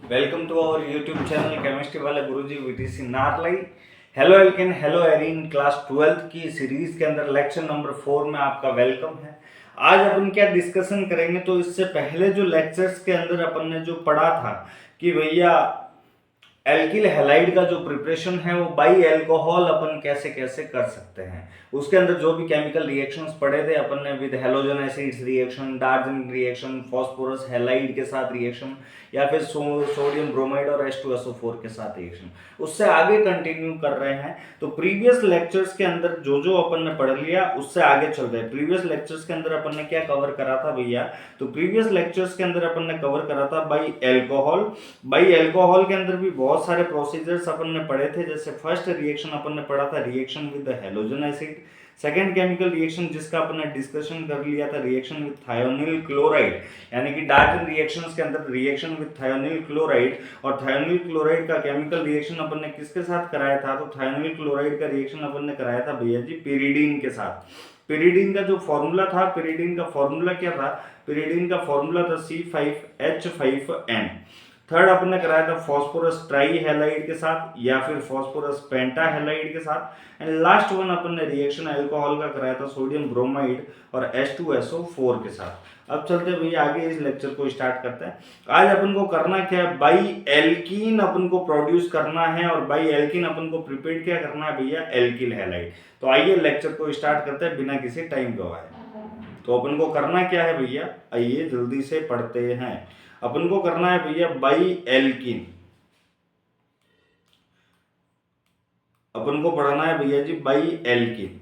Welcome to our YouTube channel chemistry वाले गुरुजी VTC Narlai. Haloalkane, haloarene, class 12th की series के अंदर लेक्चर नंबर 4 में आपका वेलकम है। आज अपन क्या डिस्कशन करेंगे, तो इससे पहले जो लेक्चर्स के अंदर अपन ने जो पढ़ा था कि भैया एल्किल हैलाइड का जो प्रिपरेशन है वो बाई एल्कोहल अपन कैसे कैसे कर सकते हैं। उसके अंदर जो भी केमिकल रिएक्शंस पढ़े थे अपन ने, विद हेलोजन एसिड्स रिएक्शन, डार्जनिंग रिएक्शन, फास्फोरस हैलाइड के साथ रिएक्शन, या फिर सोडियम ब्रोमाइड और H2SO4 के साथ रिएक्शन, उससे आगे कंटिन्यू कर रहे हैं। तो प्रीवियस लेक्चर्स के अंदर जो जो अपन ने पढ़ लिया उससे आगे चल रहे हैं। प्रीवियस लेक्चर्स के अंदर अपन ने क्या कवर करा था भैया, तो प्रीवियस लेक्चर्स के अंदर अपन ने कवर करा था बाई एल्कोहल। बाई एल्कोहल के अंदर भी बहुत सारे प्रोसीजर्स अपन ने पढ़े थे। जैसे फर्स्ट रिएक्शन अपन ने पढ़ा था reaction with halogen acid. Second chemical reaction जिसका अपन ने डिस्कशन कर लिया था रिएक्शन विद थायोनिल क्लोराइड, यानी कि डार्जन रिएक्शंस के अंदर रिएक्शन विद थायोनिल क्लोराइड। और थायोनिल क्लोराइड का केमिकल रिएक्शन अपन ने किसके साथ कराया था, तो थायोनिल क्लोराइड का रिएक्शन अपन ने कराया था भैया जी पिरीडीन के साथ। पिरीडीन का जो फॉर्मूला था, पिरीडीन का फॉर्मूला क्या था, पिरीडीन का फॉर्मूला था C5H5N। थर्ड अपन ने कराया था फॉस्फोरस ट्राई हैलाइड के साथ या फिर फॉस्फोरस पेंटा हैलाइड के साथ। एंड लास्ट वन अपन ने रिएक्शन अल्कोहल का कराया था सोडियम ब्रोमाइड और H2SO4 के साथ। अब चलते हैं भैया आगे, इस लेक्चर को स्टार्ट करते हैं। आज अपन को करना क्या है, बाई एल्कीन अपन को प्रोड्यूस करना है, और बाई एल्कीन अपन को प्रिपेयर क्या करना है भैया, एल्किल हैलाइड। तो आइए लेक्चर को स्टार्ट करते हैं बिना किसी टाइम गवाए। तो अपन को करना क्या है भैया, आइए जल्दी से पढ़ते हैं। अपन को करना है भैया बाई एल्कीन, अपन को पढ़ना है भैया जी बाई एल्कीन।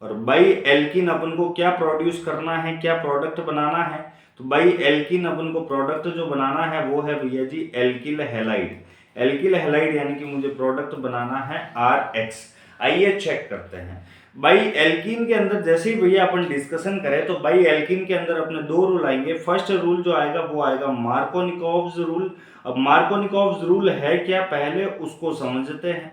और बाई एल्कीन अपन को क्या प्रोड्यूस करना है, क्या प्रोडक्ट बनाना है, तो बाई एल्कीन अपन को प्रोडक्ट जो बनाना है वो है भैया जी एल्किल हैलाइड। एल्किल हैलाइड यानी कि मुझे प्रोडक्ट बनाना है RH। आइए चेक करते हैं। बाई एल्कीन के अंदर जैसे ही भैया अपन डिस्कशन करें तो बाई एल्कीन के अंदर अपने दो रूल आएंगे। फर्स्ट रूल जो आएगा वो आएगा मार्कोनिकोव्स रूल। अब मार्कोनिकोव्स रूल है क्या, पहले उसको समझते हैं,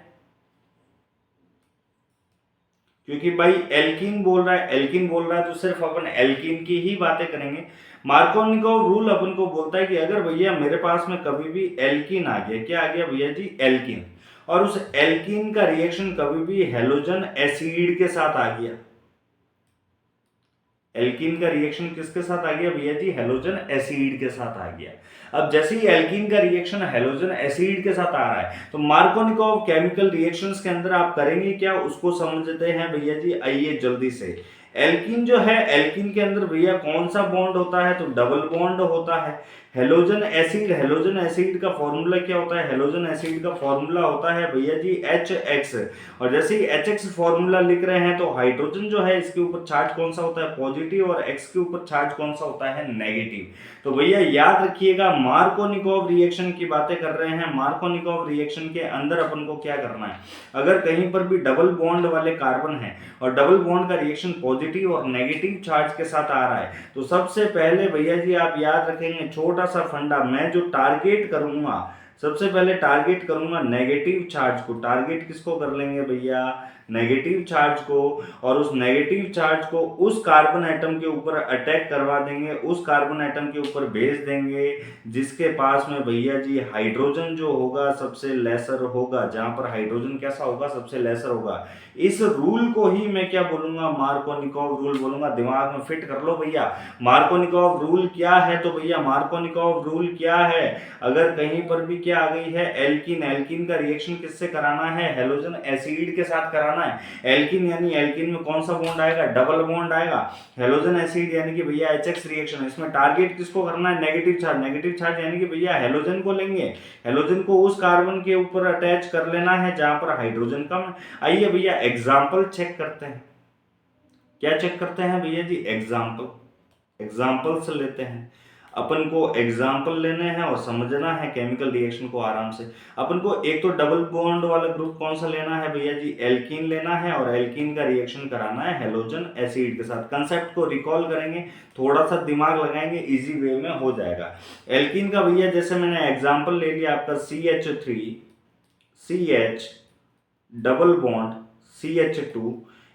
क्योंकि भाई एल्कीन बोल रहा है, एल्कीन बोल रहा है तो सिर्फ अपन एल्कीन की ही बातें करेंगे। मार्कोनिकोव रूल अपन को बोलता है कि अगर भैया मेरे पास में कभी भी एल्कीन आ गया, क्या आ गया भैया जी, एल्कीन, और उस एल्कीन का रिएक्शन कभी भी हेलोजन एसिड के साथ आ गया, एल्कीन का रिएक्शन किसके साथ आ गया भैया जी, हेलोजन एसिड के साथ आ गया। अब जैसे ही एल्कीन का रिएक्शन हेलोजन एसिड के साथ आ रहा है तो मार्कोनिकोव केमिकल रिएक्शंस के अंदर आप करेंगे क्या, उसको समझते हैं भैया जी। आइए जल्दी से, एल्कीन जो है, एल्कीन के अंदर भैया कौन सा बॉन्ड होता है, तो डबल बॉन्ड होता है। हेलोजन एसिड, हेलोजन एसिड का फॉर्मूला क्या होता है, हेलोजन एसिड का फॉर्मूला होता है भैया जी HX। और जैसे ही HX फॉर्मूला लिख रहे हैं तो हाइड्रोजन जो है इसके ऊपर चार्ज कौन सा होता है, पॉजिटिव, और X के ऊपर चार्ज कौन सा होता है, नेगेटिव। तो भैया याद रखिएगा, मार्कोनिकोव रिएक्शन की बातें कर रहे हैं। मार्कोनिकोव रिएक्शन के अंदर अपन को क्या करना है, अगर कहीं पर भी डबल बॉन्ड वाले कार्बन है और डबल बॉन्ड का रिएक्शन पॉजिटिव और नेगेटिव चार्ज के साथ आ रहा है, तो सबसे पहले भैया जी आप याद रखेंगे छोटा सा फंडा, मैं जो टारगेट करूंगा, सबसे पहले टारगेट करूंगा नेगेटिव चार्ज को। टारगेट किसको कर लेंगे भैया, नेगेटिव चार्ज को। और उस नेगेटिव चार्ज को उस कार्बन एटम के ऊपर अटैक करवा देंगे, उस कार्बन एटम के ऊपर भेज देंगे जिसके पास में भैया जी हाइड्रोजन जो होगा सबसे लेसर होगा, जहां पर हाइड्रोजन कैसा होगा, सबसे लेसर होगा। इस रूल को ही मैं क्या बोलूंगा, मार्कोनिकोव रूल बोलूंगा। दिमाग में फिट कर लो भैया, मार्कोनिकोव रूल क्या है, तो भैया मार्कोनिकोव रूल क्या है, अगर कहीं पर भी क्या आ गई है एल्कीन, एल्कीन का रिएक्शन किससे कराना है, हेलोजन एसिड के साथ कराना है। एल्कीन यानी एल्कीन में कौन सा बॉन्ड आएगा, डबल बॉन्ड आएगा। हेलोजन एसिड यानी कि भैया HX रिएक्शन, इसमें टारगेट किसको करना है, नेगेटिव चार्ज। नेगेटिव चार्ज यानी कि भैया हेलोजन को लेंगे, हेलोजन को उस कार्बन के ऊपर अटैच कर लेना है जहां पर हाइड्रोजन कम है। आइए भैया एग्जाम्पल चेक करते हैं। क्या चेक करते हैं भैया जी, एग्जाम्पल, एग्जाम्पल्स लेते हैं। अपन को एग्जाम्पल लेने हैं और समझना है केमिकल रिएक्शन को आराम से। अपन को एक तो डबल बॉन्ड वाला ग्रुप कौन सा लेना है भैया जी, एल्कीन लेना है, और एल्कीन का रिएक्शन कराना है हेलोजन एसिड के साथ। कंसेप्ट को रिकॉल करेंगे, थोड़ा सा दिमाग लगाएंगे, इजी वे में हो जाएगा। एल्कीन का भैया जैसे मैंने एग्जाम्पल ले लिया आपका CH3 CH double bond CH2,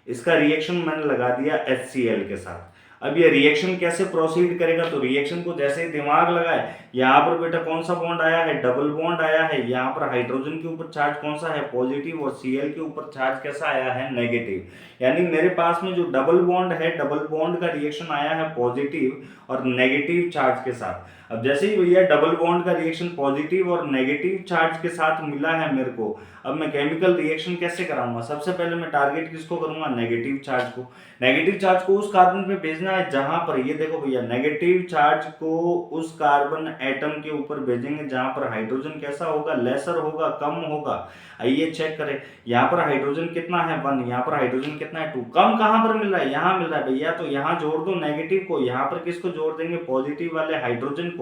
इसका रिएक्शन मैंने लगा दिया HCl के साथ। अब ये रिएक्शन कैसे प्रोसीड करेगा, तो रिएक्शन को जैसे ही दिमाग लगाए, यहाँ पर बेटा कौन सा बॉन्ड आया है, डबल बॉन्ड आया है, यहाँ पर हाइड्रोजन के ऊपर चार्ज कौन सा है, पॉजिटिव, और Cl के ऊपर चार्ज कैसा आया है, नेगेटिव। यानी मेरे पास में जो डबल बॉन्ड है, डबल बॉन्ड का रिएक्शन आया है पॉजिटिव और नेगेटिव चार्ज के साथ। अब जैसे ही भैया डबल बॉन्ड का रिएक्शन पॉजिटिव और नेगेटिव चार्ज के साथ मिला है मेरे को, अब मैं केमिकल रिएक्शन कैसे कराऊंगा, सबसे पहले मैं टारगेट किसको करूंगा, नेगेटिव चार्ज को। नेगेटिव चार्ज को उस कार्बन पे भेजना है जहां पर, ये देखो भैया, नेगेटिव चार्ज को उस कार्बन एटम के ऊपर भेजेंगे जहां पर हाइड्रोजन कैसा होगा, लेसर होगा, कम होगा। आइए चेक करें, यहाँ पर हाइड्रोजन कितना है 1, यहाँ पर हाइड्रोजन कितना है 2, कम कहां पर मिल रहा है, यहाँ मिल रहा है भैया, तो यहाँ जोड़ दो नेगेटिव को, यहाँ पर किसको जोड़ देंगे, पॉजिटिव वाले हाइड्रोजन को।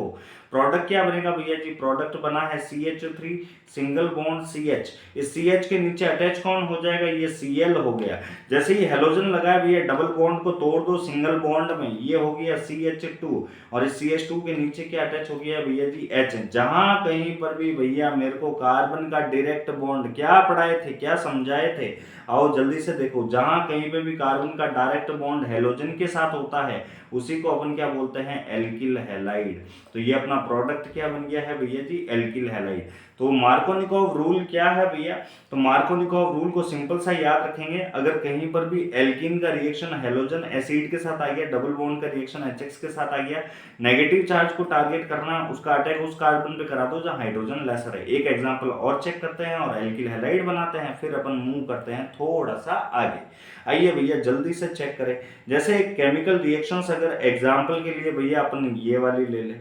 प्रोडक्ट क्या बनेगा भैया जी, प्रोडक्ट बना है CH3 सिंगल बॉन्ड CH। इस CH के नीचे अटैच कौन हो जाएगा, ये Cl हो गया। जैसे ही हेलोजन लगाया भैया, डबल बॉन्ड को तोड़ दो सिंगल बॉन्ड में, ये हो गया CH2, और इस CH2 के नीचे क्या अटैच हो गया भैया जी, H। जहां कहीं पर भी भैया मेरे को कार्बन का डायरेक्ट बॉन्ड, क्या पढ़ाए थे, क्या समझाए थे, आओ जल्दी से देखो, जहां कहीं पे भी कार्बन का डायरेक्ट बॉन्ड हेलोजन के साथ होता है उसी को अपन क्या बोलते हैं, एल्किल हैलाइड। तो ये अपना प्रोडक्ट क्या बन गया है भैया जी, एल्किल हैलाइड। तो मार्कोनिकोव रूल क्या है भैया, तो मार्कोनिकोव रूल को सिंपल सा याद रखेंगे, अगर कहीं पर भी एल्कीन का रिएक्शन हेलोजन एसिड के साथ आ गया, डबल बॉन्ड का रिएक्शन HX के साथ आ गया, नेगेटिव चार्ज को टारगेट करना, उसका अटैक उस कार्बन पे करा दो जहां हाइड्रोजन लेसर है। एक एग्जांपल और चेक करते हैं और एल्किल हैलाइड बनाते हैं, फिर अपन मूव करते हैं थोड़ा सा आगे। आइए भैया जल्दी से चेक करें, जैसे केमिकल रिएक्शंस, अगर एग्जांपल के लिए भैया अपन ये वाली ले लें,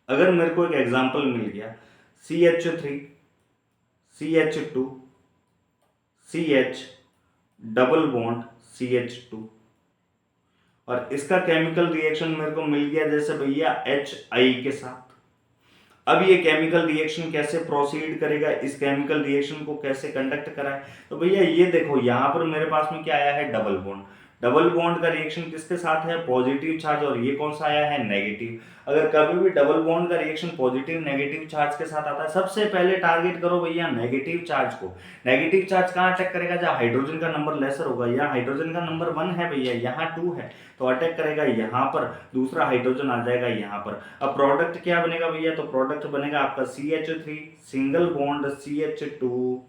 अगर मेरे को एक एग्जांपल मिल गया CH3 CH2 CH double bond CH2, और इसका केमिकल रिएक्शन मेरे को मिल गया जैसे भैया HI के साथ। अब ये केमिकल रिएक्शन कैसे प्रोसीड करेगा, इस केमिकल रिएक्शन को कैसे कंडक्ट कराए, तो भैया ये देखो, यहाँ पर मेरे पास में क्या आया है, डबल बॉन्ड। डबल बॉन्ड का रिएक्शन किसके साथ है, पॉजिटिव चार्ज, और ये कौन सा आया है, नेगेटिव। अगर कभी भी डबल बॉन्ड का रिएक्शन पॉजिटिव नेगेटिव चार्ज के साथ आता है, सबसे पहले टारगेट करो भैया नेगेटिव चार्ज को। नेगेटिव चार्ज कहाँ अटैक करेगा, जहाँ हाइड्रोजन का नंबर लेसर होगा, यहाँ हाइड्रोजन का नंबर 1 है भैया, यहाँ 2 है, तो अटैक करेगा यहाँ पर, दूसरा हाइड्रोजन आ जाएगा यहाँ पर। अब प्रोडक्ट क्या बनेगा भैया, तो प्रोडक्ट बनेगा आपका CH3 single bond CH2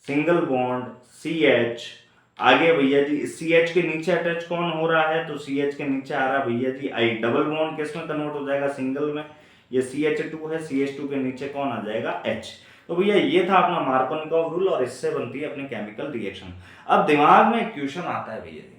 single bond CH। आगे भैया जी CH के नीचे अटैच कौन हो रहा है, तो CH के नीचे आ रहा भैया जी I। डबल बॉन्ड किस में कन्वर्ट हो जाएगा, सिंगल में, ये CH2 है, CH2 के नीचे कौन आ जाएगा, H। तो भैया ये था अपना मार्कोनिकोव रूल, और इससे बनती है अपनी केमिकल रिएक्शन। अब दिमाग में क्वेश्चन आता है भैया जी,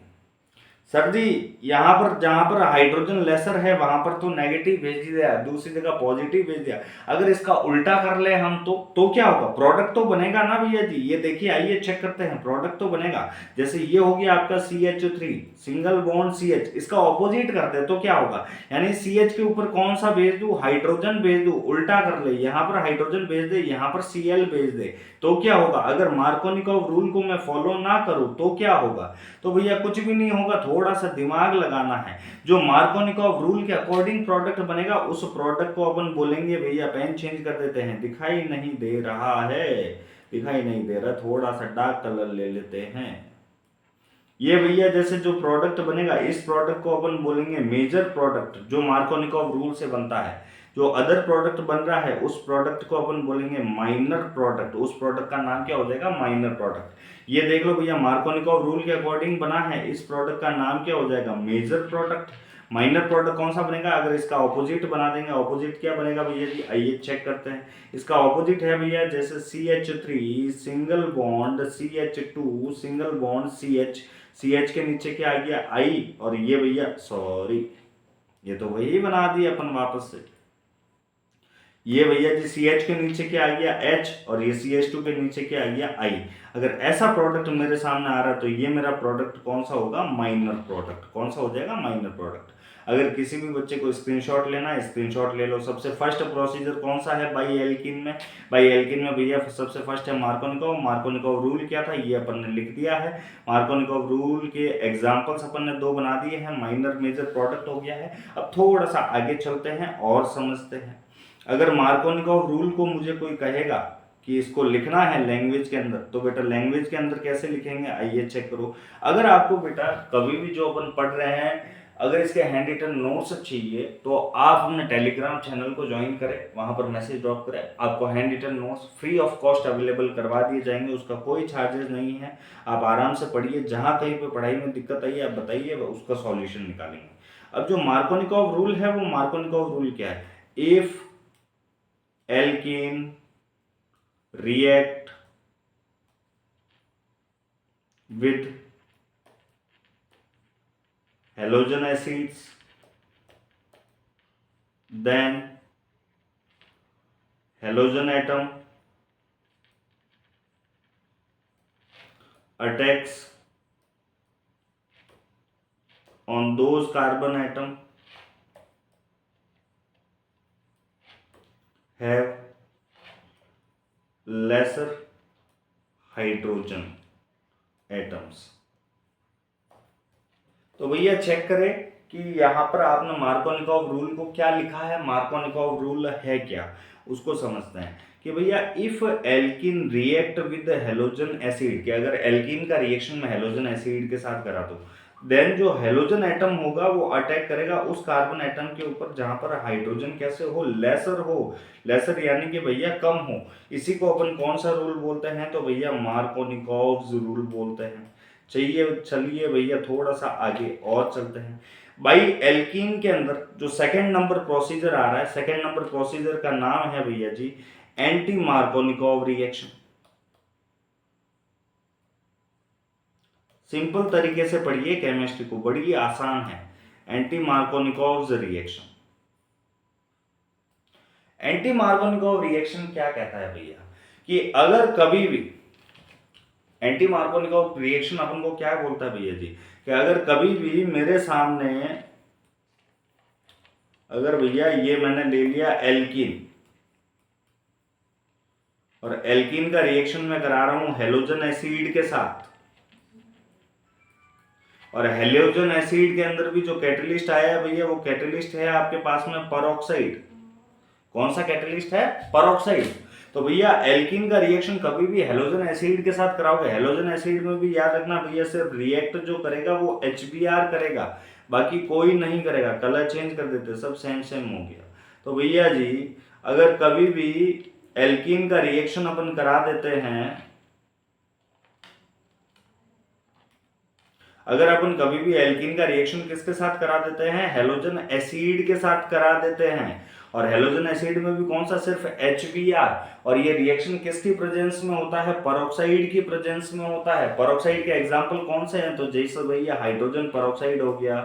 सर जी यहाँ पर जहां पर हाइड्रोजन लेसर है वहां पर तो नेगेटिव भेज दिया, दूसरी जगह पॉजिटिव भेज दिया, अगर इसका उल्टा कर ले हम तो क्या होगा, प्रोडक्ट तो बनेगा ना भैया जी। ये देखिए, आइए चेक करते हैं, प्रोडक्ट तो बनेगा। जैसे ये हो गया आपका CH3 सिंगल बॉन्ड CH, इसका ऑपोजिट करते हैं तो क्या होगा, यानी CH के ऊपर कौन सा भेज दू, हाइड्रोजन भेज दू, उल्टा कर ले, यहाँ पर हाइड्रोजन भेज दे, यहाँ पर Cl भेज दे, तो क्या होगा, अगर मार्कोनिकोव रूल को मैं फॉलो ना करूं तो क्या होगा, तो भैया कुछ भी नहीं होगा, थोड़ा सा दिमाग लगाना है। जो मार्कोनिकोव रूल के अकॉर्डिंग प्रोडक्ट बनेगा उस प्रोडक्ट को अपन बोलेंगे भैया, पेन चेंज कर देते हैं, दिखाई नहीं दे रहा है, दिखाई नहीं दे रहा, थोड़ा सा डार्क कलर ले लेते हैं। ये भैया जैसे जो प्रोडक्ट बनेगा, इस प्रोडक्ट को अपन बोलेंगे मेजर प्रोडक्ट, जो मार्कोनिकोव रूल से बनता है। जो अदर प्रोडक्ट बन रहा है उस प्रोडक्ट को अपन बोलेंगे माइनर प्रोडक्ट, उस प्रोडक्ट का नाम क्या हो जाएगा, माइनर प्रोडक्ट। ये देख लो भैया, मार्कोनिकोव रूल के अकॉर्डिंग बना है, इस प्रोडक्ट का नाम क्या हो जाएगा, मेजर प्रोडक्ट। माइनर प्रोडक्ट कौन सा बनेगा, अगर इसका ऑपोजिट बना देंगे, ऑपोजिट क्या बनेगा भैया जी, आइए चेक करते हैं। इसका ऑपोजिट है भैया जैसे CH3 single bond CH2 single bond CH, CH के नीचे क्या आ गया I, और ये भैया सॉरी ये तो वही बना दिया अपन वापस से, ये भैया जी CH के नीचे क्या आ गया H, और ये CH2 के नीचे क्या आ गया I। अगर ऐसा प्रोडक्ट मेरे सामने आ रहा है तो ये मेरा प्रोडक्ट कौन सा होगा, माइनर प्रोडक्ट। कौन सा हो जाएगा, माइनर प्रोडक्ट। अगर किसी भी बच्चे को स्क्रीनशॉट लेना है, स्क्रीनशॉट ले लो। सबसे फर्स्ट प्रोसीजर कौन सा है बाई एल्किन में, बाई एल्किन में भैया सबसे फर्स्ट है मार्कोनिकोव। मार्कोनिकोव रूल क्या था ये अपन ने लिख दिया है। मार्कोनिकोव रूल के एग्जाम्पल्स अपन ने 2 बना दिए हैं, माइनर मेजर प्रोडक्ट हो गया है। अब थोड़ा सा आगे चलते हैं और समझते हैं। अगर मार्कोनिकोव रूल को मुझे कोई कहेगा कि इसको लिखना है लैंग्वेज के अंदर, तो बेटा लैंग्वेज के अंदर कैसे लिखेंगे, आइए चेक करो। अगर आपको बेटा कभी भी जो अपन पढ़ रहे हैं अगर इसके हैंड रिटन नोट्स चाहिए तो आप अपने टेलीग्राम चैनल को ज्वाइन करें, वहां पर मैसेज ड्रॉप करें, आपको hand written notes free of cost available करवा दिए जाएंगे, उसका कोई चार्जेस नहीं है। आप आराम से पढ़िए, जहां कहीं पे पढ़ाई में दिक्कत आई आप बताइए, उसका सॉल्यूशन निकालेंगे। अब जो मार्कोनिकॉव रूल है वो मार्कोनिकॉव रूल क्या है, if alkene react with halogen acids then halogen atom attacks on those carbon atom have lesser hydrogen atoms. तो भैया चेक करें कि यहां पर आपने मार्कोनिकॉव रूल को क्या लिखा है, मार्कोनिकॉव रूल है क्या, उसको समझते हैं कि भैया if alkene react with halogen acid, कि अगर एल्किन का रिएक्शन में हेलोजन एसिड के साथ करा दो, देन जो हेलोजन एटम होगा वो अटैक करेगा उस कार्बन एटम के ऊपर जहां पर हाइड्रोजन कैसे हो, लेसर हो, लेसर यानी कि भैया कम हो। इसी को अपन कौन सा रूल बोलते हैं, तो भैया मार्कोनिकॉव रूल बोलते हैं। चलिए भैया थोड़ा सा आगे और चलते हैं। भाई एल्कीन के अंदर जो सेकंड नंबर प्रोसीजर आ रहा है, सेकंड नंबर प्रोसीजर का नाम है भैया जी एंटी मार्कोनिकॉव रिएक्शन। सिंपल तरीके से पढ़िए केमिस्ट्री को, बड़ी आसान है। Anti Markovnikov reaction, anti Markovnikov reaction क्या कहता है भैया कि अगर कभी भी एंटी मार्कोनिकॉव रिएक्शन अपन को क्या बोलता है भैया जी कि अगर कभी भी मेरे सामने, अगर भैया ये मैंने ले लिया एल्कीन और एल्कीन का रिएक्शन मैं करा रहा हूं हेलोजन एसिड के साथ, और हेलोजन एसिड के अंदर भी जो कैटलिस्ट आया है भैया वो कैटलिस्ट है आपके पास में परऑक्साइड। कौन सा कैटलिस्ट है, परऑक्साइड। तो भैया एल्कीन का रिएक्शन कभी भी हेलोजन एसिड के साथ कराओगे, हेलोजन एसिड में भी याद रखना भैया सिर्फ रिएक्ट जो करेगा वो HBr करेगा, बाकी कोई नहीं करेगा। कलर चेंज कर देते, सब सेम सेम हो गया। तो भैया जी अगर कभी भी एल्कीन का रिएक्शन अपन करा देते हैं, अगर अपन कभी भी एल्कीन का रिएक्शन किसके साथ करा देते हैं, हेलोजन एसिड के साथ करा देते हैं, और हेलोजन एसिड में भी कौन सा, सिर्फ HBr, और ये रिएक्शन किसकी प्रेजेंस में होता है, परऑक्साइड की प्रेजेंस में होता है। परऑक्साइड के एग्जांपल कौन से हैं, तो जैसे भैया हाइड्रोजन परऑक्साइड हो गया,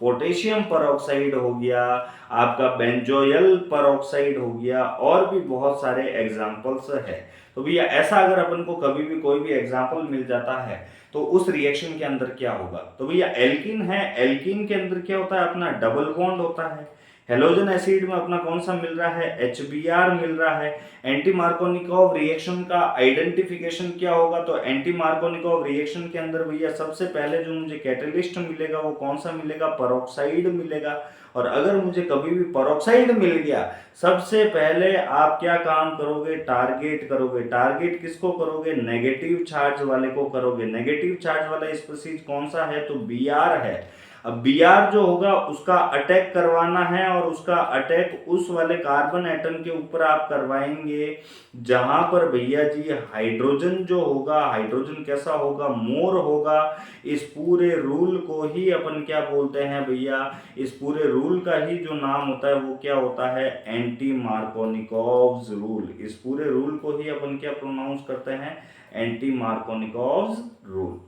पोटेशियम परऑक्साइड हो गया, आपका बेंजोयल परऑक्साइड हो गया, और भी बहुत सारे एग्जांपल्स है। तो भैया ऐसा अगर अपन को कभी भी कोई भी एग्जांपल मिल जाता है तो उस रिएक्शन के अंदर क्या होगा, तो भैया एल्कीन है, एल्कीन के अंदर क्या होता है, अपना डबल बॉन्ड होता है। हेलोजन एसिड में अपना कौन सा मिल रहा है, HBr मिल रहा है। एंटी मार्कोनिकॉव रिएक्शन का आइडेंटिफिकेशन क्या होगा, तो एंटी मार्कोनिकॉव रिएक्शन के अंदर भैया सबसे पहले जो मुझे कैटलिस्ट मिलेगा वो कौन सा मिलेगा, परऑक्साइड मिलेगा। और अगर मुझे कभी भी परऑक्साइड मिल गया, सबसे पहले आप क्या काम करोगे, टारगेट करोगे। टारगेट किसको करोगे, नेगेटिव चार्ज वाले को करोगे। नेगेटिव चार्ज वाला स्पीशीज कौन सा है, तो Br है। अब Br जो होगा उसका अटैक करवाना है, और उसका अटैक उस वाले कार्बन एटम के ऊपर आप करवाएंगे जहां पर भैया जी हाइड्रोजन जो होगा, हाइड्रोजन कैसा होगा, मोर होगा। इस पूरे रूल को ही अपन क्या बोलते हैं भैया, इस पूरे रूल का ही जो नाम होता है वो क्या होता है, एंटी मार्कोनिकॉव रूल। इस पूरे रूल को ही अपन क्या प्रोनाउंस करते हैं, एंटी मार्कोनिकॉव रूल।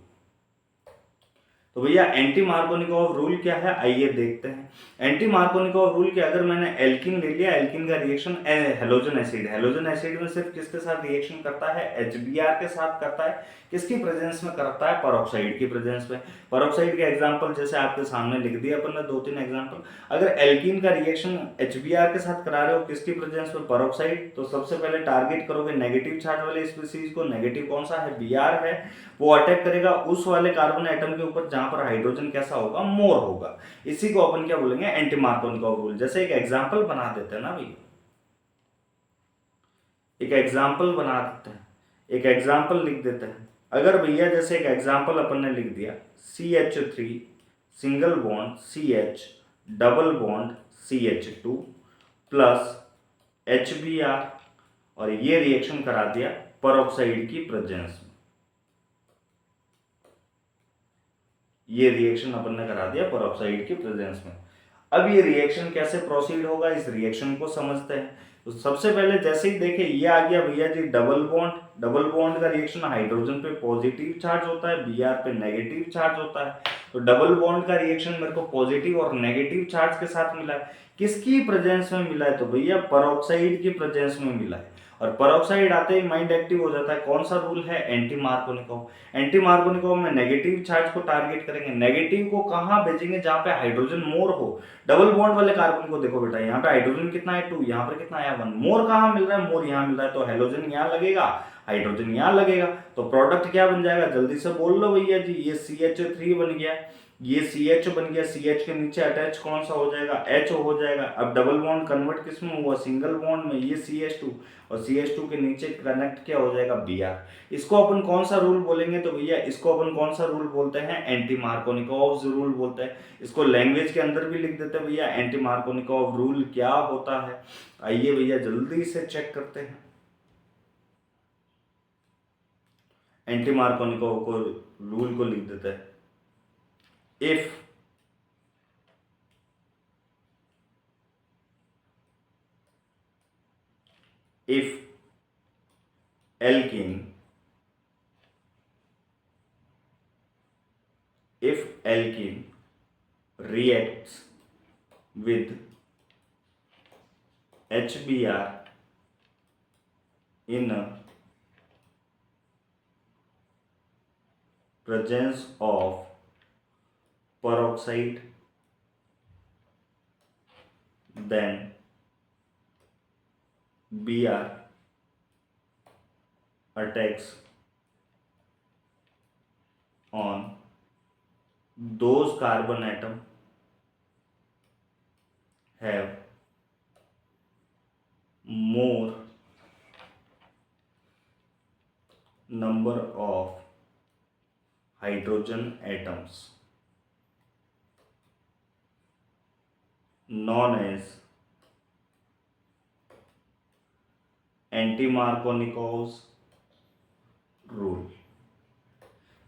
तो भैया एंटी मार्कोनिकॉव रूल क्या है, आइए देखते हैं। एंटी मार्कोनिकॉव रूल के अगर मैंने एल्कीन ले लिया, एल्कीन का reaction halogen acid, halogen acid में सिर्फ किसके साथ रिएक्शन करता है, HBr के साथ करता है। किसकी प्रेजेंस में करता है, परऑक्साइड की प्रेजेंस में। परऑक्साइड के एग्जांपल जैसे आपके सामने लिख दिया अपन ने 2-3 एग्जांपल। अगर एल्कीन का रिएक्शन HBr के साथ करा रहे हो, किसकी प्रेजेंस में, परऑक्साइड, तो सबसे पहले टारगेट करोगे नेगेटिव चार्ज वाले स्पीशीज को। नेगेटिव कौन सा है, Br है। वो अटैक करेगा उस वाले कार्बन एटम के ऊपर जहां पर हाइड्रोजन कैसा होगा, मोर होगा। इसी को अपन क्या बोलेंगे, एंटी मार्कोनिकॉव रूल। जैसे एक एग्जांपल बना देते हैं ना भैया, एक एग्जाम्पल बना देते हैं, एक एग्जाम्पल लिख देते हैं। अगर भैया जैसे एक एग्जाम्पल अपन ने लिख दिया, CH3 single bond CH double bond CH2 plus HBr, और ये रिएक्शन करा दिया परऑक्साइड की प्रेजेंस में, ये रिएक्शन अपन ने करा दिया परऑक्साइड की प्रेजेंस में। अब ये रिएक्शन कैसे प्रोसीड होगा, इस रिएक्शन को समझते हैं। तो सबसे पहले जैसे ही देखे ये आ गया भैया जी डबल बॉन्ड, डबल बॉन्ड का रिएक्शन हाइड्रोजन पे पॉजिटिव चार्ज होता है, Br पे नेगेटिव चार्ज होता है। तो डबल बॉन्ड का रिएक्शन मेरे को पॉजिटिव और नेगेटिव चार्ज के साथ मिला है। किसकी प्रेजेंस में मिला है, तो भैया परऑक्साइड की प्रेजेंस में मिला है। और परऑक्साइड आते ही माइंड एक्टिव हो जाता है। कौन सा रूल है, एंटी मार्कोनिकोव। एंटी मार्कोनिकोव में नेगेटिव चार्ज को टारगेट करेंगे, नेगेटिव को कहां भेजेंगे, जहां पे हाइड्रोजन मोर हो। डबल बॉन्ड वाले कार्बन को देखो बेटा, यहाँ पे हाइड्रोजन कितना है 2, यहाँ पर कितना है 1, मोर कहां मिल रहा है, मोर यहाँ मिल रहा है, तो हेलोजन यहाँ लगेगा, हाइड्रोजन यहाँ लगेगा। तो प्रोडक्ट क्या बन जाएगा, जल्दी से बोल लो भैया जी, ये CH3 बन गया, ये CH बन गया, CH के नीचे अटैच कौन सा हो जाएगा, H हो जाएगा। अब डबल बॉन्ड कन्वर्ट किस में हुआ, सिंगल बॉन्ड में, ये CH2, और CH2 के नीचे कनेक्ट क्या हो जाएगा, Br। इसको अपन कौन सा रूल बोलेंगे, तो भैया इसको अपन कौन सा रूल बोलते हैं, एंटी मार्कोनिकोव रूल बोलते हैं। इसको लैंग्वेज के अंदर भी लिख देते हैं भैया, एंटी मार्कोनिकोव रूल क्या होता है। आइए भैया जल्दी से चेक करते हैं। एंटी मार्कोनिकोव को रूल को लिख देते हैं, if if alkene if alkene reacts with HBr in presence of peroxide, then Br attacks on those carbon atom have more number of hydrogen atoms known as anti-Markovnikov rule.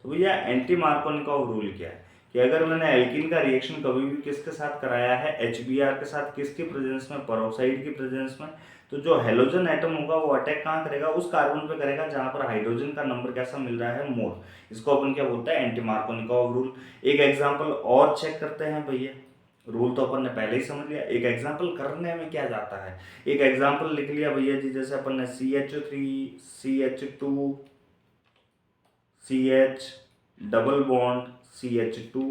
तो भैया anti-Markovnikov rule क्या है कि अगर मैंने alkene का reaction कभी भी किसके साथ कराया है, HBr के साथ, किसकी प्रेजेंस में, पेरोक्साइड की प्रेजेंस में, तो जो हेलोजन एटम होगा वो अटैक कहाँ करेगा, उस कार्बन पे करेगा जहां पर हाइड्रोजन का नंबर कैसा मिल रहा है, मोर। इसको अपन क्या बोलते हैं, एंटी-मार्कोनिकोव रूल। एक एग्जाम्पल और चेक करते हैं भैया, रूल तो अपन ने पहले ही समझ लिया, एक एग्जाम्पल करने में क्या जाता है। एक एग्जाम्पल लिख लिया भैया जी, जैसे अपन ने CH3 CH2 CH double bond CH2,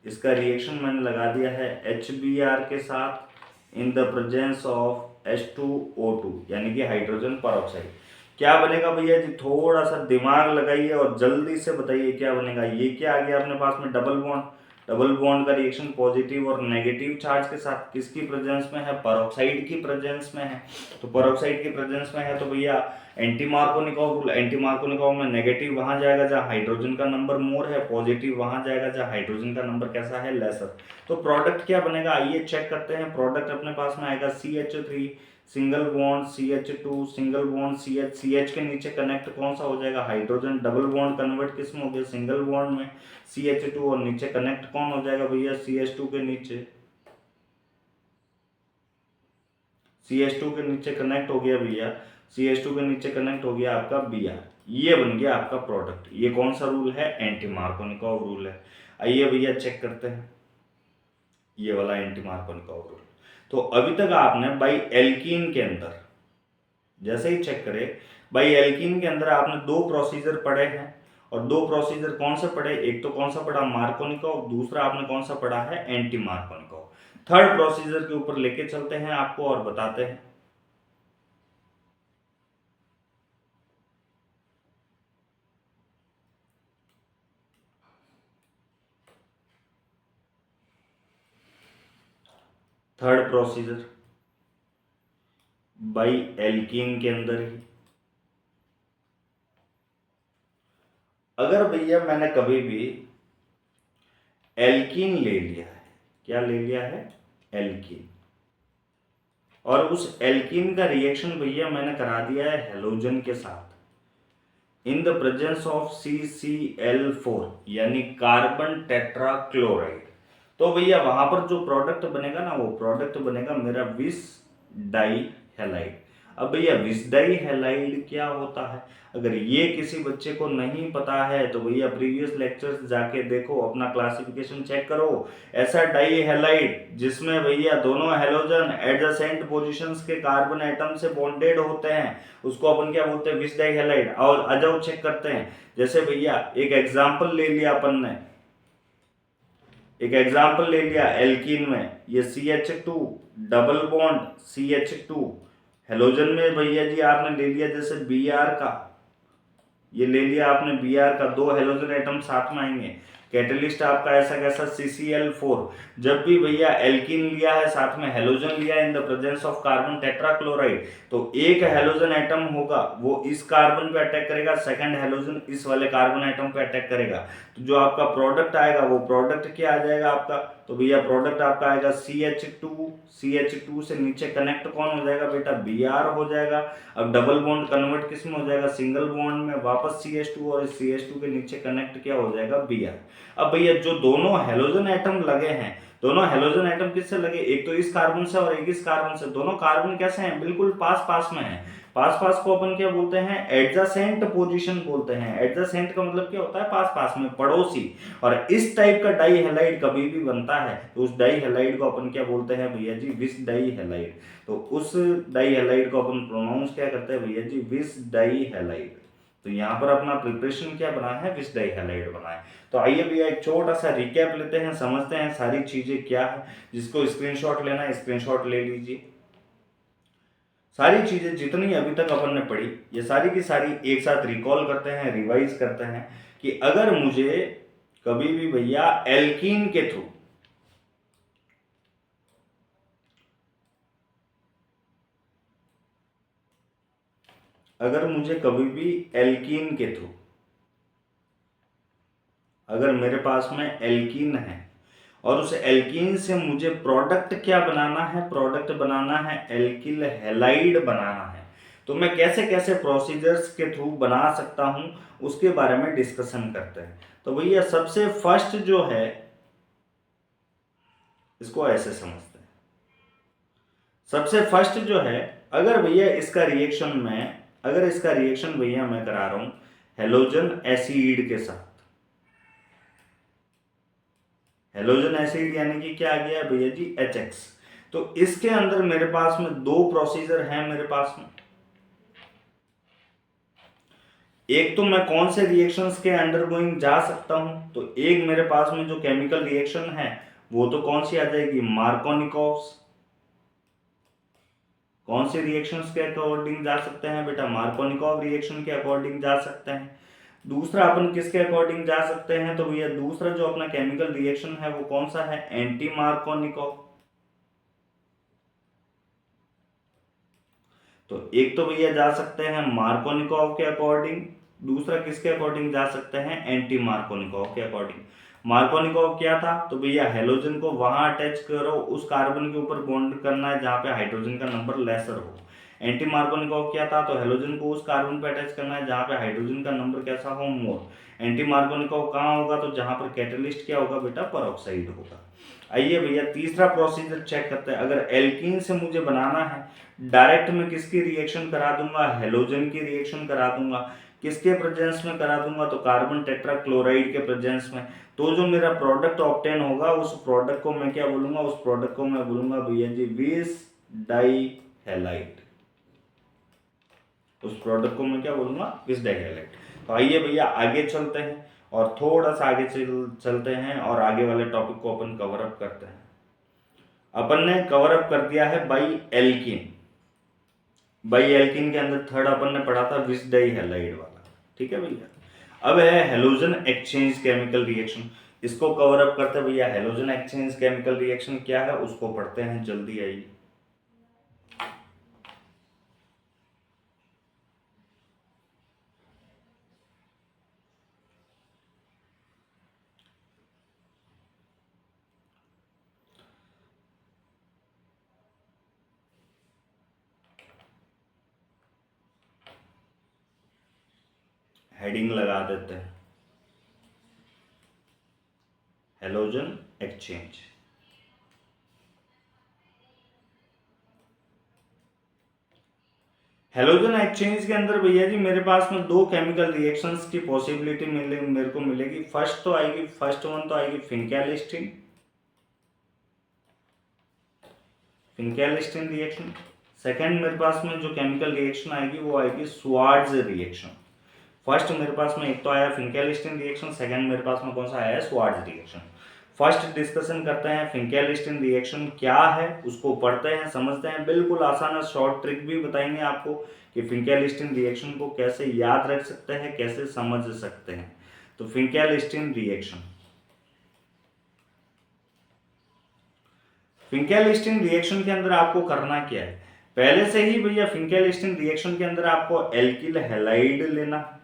इसका रिएक्शन मैंने लगा दिया है HBr के साथ in the presence of H2O2 यानी कि हाइड्रोजन परऑक्साइड। क्या बनेगा भैया जी, थोड़ा सा दिमाग लगाइए और जल्दी से बताइए क्या बनेगा। ये क्या आ गया अपने पास में, डबल बॉन्ड, डबल बॉन्ड का रिएक्शन पॉजिटिव और नेगेटिव चार्ज के साथ किसकी प्रेजेंस में है, पेरोक्साइड की प्रेजेंस में है। तो पेरोक्साइड की प्रेजेंस में है तो भैया anti Markovnikov rule, anti Markovnikov में नेगेटिव वहां जाएगा जहां हाइड्रोजन का नंबर मोर है, पॉजिटिव वहां जाएगा जहां हाइड्रोजन का नंबर कैसा है, लेसर। तो प्रोडक्ट क्या बनेगा, आइए चेक करते हैं। प्रोडक्ट अपने पास में आएगा CH3 single bond CH2 single bond CH, CH के नीचे कनेक्ट कौन सा हो जाएगा, हाइड्रोजन, डबल बॉन्ड कन्वर्ट किस में हो गया, सिंगल बॉन्ड में CH2, और नीचे कनेक्ट कौन हो जाएगा भैया, CH2 के नीचे, CH2 के नीचे कनेक्ट हो गया भैया, CH2 के नीचे कनेक्ट हो गया आपका Br। ये बन गया आपका प्रोडक्ट। ये कौन सा रूल है, एंटी मार्कोनिकोव रूल है। आइए भैया चेक करते हैं ये वाला एंटी मार्कोनिकोव रूल। तो अभी तक आपने बाई एल्कीन के अंदर जैसे ही चेक करे, बाई एल्कीन के अंदर आपने दो प्रोसीजर पढ़े हैं, और दो प्रोसीजर कौन से पढ़े, एक तो कौन सा पढ़ा, मार्कोनिकोव, दूसरा आपने कौन सा पढ़ा है, एंटी मार्कोनिकोव। थर्ड प्रोसीजर के ऊपर लेके चलते हैं आपको और बताते हैं। थर्ड प्रोसीजर बाई एल्कीन के अंदर ही अगर भैया मैंने कभी भी एल्कीन ले लिया है, क्या ले लिया है, एल्कीन, और उस एल्कीन का रिएक्शन भैया मैंने करा दिया है हेलोजन के साथ in the presence of CCl4 यानी कार्बन टेट्राक्लोराइड, तो भैया वहां पर जो प्रोडक्ट बनेगा ना, वो प्रोडक्ट बनेगा मेरा विस डाई हैलाइड। अब भैया विस डाई हैलाइड क्या होता है, अगर ये किसी बच्चे को नहीं पता है तो भैया प्रीवियस लेक्चर्स जाके देखो, अपना क्लासिफिकेशन चेक करो। ऐसा डाई हैलाइड जिसमें भैया दोनों हेलोजन एडजेसेंट पोजीशंस के कार्बन एटम से बॉन्डेड होते हैं, उसको अपन क्या बोलते हैं, विस डाई हैलाइड। और आ जाओ चेक करते हैं, जैसे भैया एक एग्जांपल ले लिया अपन ने, एक एग्जांपल ले लिया एल्कीन में, ये CH2 double bond CH2, halogen में भैया जी आपने ले लिया जैसे Br का, ये ले लिया आपने Br का, दो हेलोजन एटम साथ में आएंगे, कैटलिस्ट आपका ऐसा कैसा CCl4। जब भी भैया एल्कीन लिया है साथ में हेलोजन लिया in the presence of carbon tetrachloride, तो एक हेलोजन एटम होगा वो इस कार्बन पे अटैक करेगा, सेकंड हेलोजन इस वाले कार्बन एटम पे अटैक करेगा, तो जो आपका प्रोडक्ट आएगा वो प्रोडक्ट क्या आ जाएगा आपका, तो भैया प्रोडक्ट आपका आएगा CH2 से नीचे कनेक्ट कौन हो जाएगा बेटा, Br हो जाएगा। अब डबल बॉन्ड कन्वर्ट किस में हो जाएगा, सिंगल बॉन्ड में, वापस CH2 और CH2 के नीचे कनेक्ट क्या हो जाएगा, Br। अब भैया जो दोनों हेलोजन एटम लगे हैं, दोनों हेलोजन एटम किससे लगे, एक तो इस कार्बन से और एक इस कार्बन से, दोनों कार्बन कैसे हैं, बिल्कुल पास पास में है। पास पास को अपन क्या बोलते हैं, एडजेसेंट पोजीशन बोलते हैं। एडजेसेंट का मतलब क्या होता है, पास पास में, पड़ोसी। और इस टाइप का डाई हैलाइड कभी भी बनता है तो उस डाई हैलाइड को अपन क्या बोलते हैं भैया जी, विस डाई हैलाइड। तो उस डाई हैलाइड को अपन प्रोनाउंस क्या करते हैं भैया जी, विस डाई हैलाइड। तो यहाँ पर अपना प्रिपरेशन क्या बना है, विस डाई हैलाइड बना है। तो आइए भैया एक छोटा सा रिकैप लेते हैं, समझते हैं सारी चीजें क्या है। जिसको स्क्रीनशॉट लेना है स्क्रीनशॉट ले लीजिए। सारी चीजें जितनी अभी तक अपन ने पढ़ी, ये सारी की सारी एक साथ रिकॉल करते हैं, रिवाइज करते हैं कि अगर मुझे कभी भी भैया एल्कीन के थ्रू, अगर मुझे कभी भी एल्कीन के थ्रू, अगर मेरे पास में एल्कीन है और उस एल्कीन से मुझे प्रोडक्ट क्या बनाना है, प्रोडक्ट बनाना है एल्किल हैलाइड बनाना है, तो मैं कैसे कैसे प्रोसीजर्स के थ्रू बना सकता हूं उसके बारे में डिस्कशन करते हैं। तो भैया सबसे फर्स्ट जो है, इसको ऐसे समझते हैं, सबसे फर्स्ट जो है, अगर भैया इसका रिएक्शन में, अगर इसका रिएक्शन भैया मैं करा रहा हूं हेलोजन एसिड के साथ, हेलोजन एसिड यानी कि क्या आ गया भैया जी, HX। तो इसके अंदर मेरे पास में दो प्रोसीजर हैं मेरे पास में, एक तो मैं कौन से रिएक्शंस के अंडरगोइंग जा सकता हूं, तो एक मेरे पास में जो केमिकल रिएक्शन है वो तो कौन सी आ जाएगी, मार्कोनिकोव्स। कौन से रिएक्शंस के अकॉर्डिंग जा सकते हैं बेटा, मार्कोनिकोव रिएक्शन के अकॉर्डिंग जा सकते हैं। दूसरा अपन किसके अकॉर्डिंग जा सकते हैं, तो भैया दूसरा जो अपना केमिकल रिएक्शन है वो कौन सा है, एंटी मार्कोनिकोव। तो एक तो भैया जा सकते हैं मार्कोनिकोव के अकॉर्डिंग, दूसरा किसके अकॉर्डिंग जा सकते हैं, एंटी मार्कोनिकोव के अकॉर्डिंग। मार्कोनिकोव क्या था, तो भैया हेलोजन को वहां अटैच करो, उस कार्बन के ऊपर बॉन्ड करना है जहां पे हाइड्रोजन का नंबर लेसर हो। एंटी मार्कोनिकोव क्या था, तो हेलोजन को उस कार्बन पे अटैच करना है जहां पे हाइड्रोजन का नंबर कैसा हो, मोर। एंटी मार्कोनिकोव कहाँ होगा, तो जहां पर कैटलिस्ट क्या होगा बेटा, परऑक्साइड होगा। आइए भैया तीसरा प्रोसीजर चेक करते हैं। अगर एल्कीन से मुझे बनाना है, डायरेक्ट मैं किसकी रिएक्शन करा दूंगा, हेलोजन की रिएक्शन करा दूंगा। किसके प्रेजेंस में करा दूंगा, तो कार्बन टेट्राक्लोराइड के प्रेजेंस में। तो जो मेरा प्रोडक्ट ऑब्टेन होगा उस प्रोडक्ट को मैं क्या बोलूंगा, उस प्रोडक्ट को मैं बोलूंगा भैया जी विस डाई हैलाइड। उस प्रोडक्ट को मैं क्या बोलूंगा, विस डाई हैलाइड। तो आइए भैया आगे चलते हैं और थोड़ा सा आगे चलते हैं और आगे वाले टॉपिक को अपन कवर अप करते हैं। अपन ने कवर अप कर दिया है बाई एल्कीन। बाई एल्कीन के अंदर थर्ड अपन ने पढ़ा था विस डाई हैलाइड वाला, ठीक है भैया। अब है हेलोजन एक्सचेंज केमिकल रिएक्शन, इसको कवर अप करते हैं भैया। हेलोजन एक्सचेंज केमिकल रिएक्शन क्या है उसको पढ़ते हैं, जल्दी आइए। हेडिंग लगा देते हैं हेलोजन एक्सचेंज। हेलोजन एक्सचेंज के अंदर भैया जी मेरे पास में दो केमिकल रिएक्शंस की पॉसिबिलिटी मेरे को मिलेगी। फर्स्ट वन तो आएगी फिनकेलिस्टीन रिएक्शन। सेकंड मेरे पास में जो केमिकल रिएक्शन आएगी वो आएगी स्वार्ट्ज रिएक्शन। फर्स्ट मेरे पास में एक तो आया फिनकेलिस्टीन रिएक्शन, सेकंड मेरे पास में कौन सा आया है, स्वार्ट्ज रिएक्शन। फर्स्ट डिस्कशन करते हैं फिनकेलिस्टीन रिएक्शन क्या है, उसको पढ़ते हैं, समझते हैं। बिल्कुल आसान शॉर्ट ट्रिक भी बताएंगे आपको कि फिनकेलिस्टीन रिएक्शन को कैसे याद रख सकते हैं, कैसे समझ सकते हैं। तो फिनकेलिस्टीन रिएक्शन के अंदर आपको करना क्या है, पहले से ही भैया फिनकेलिस्टीन रिएक्शन के अंदर आपको एल्किल हैलाइड लेना है।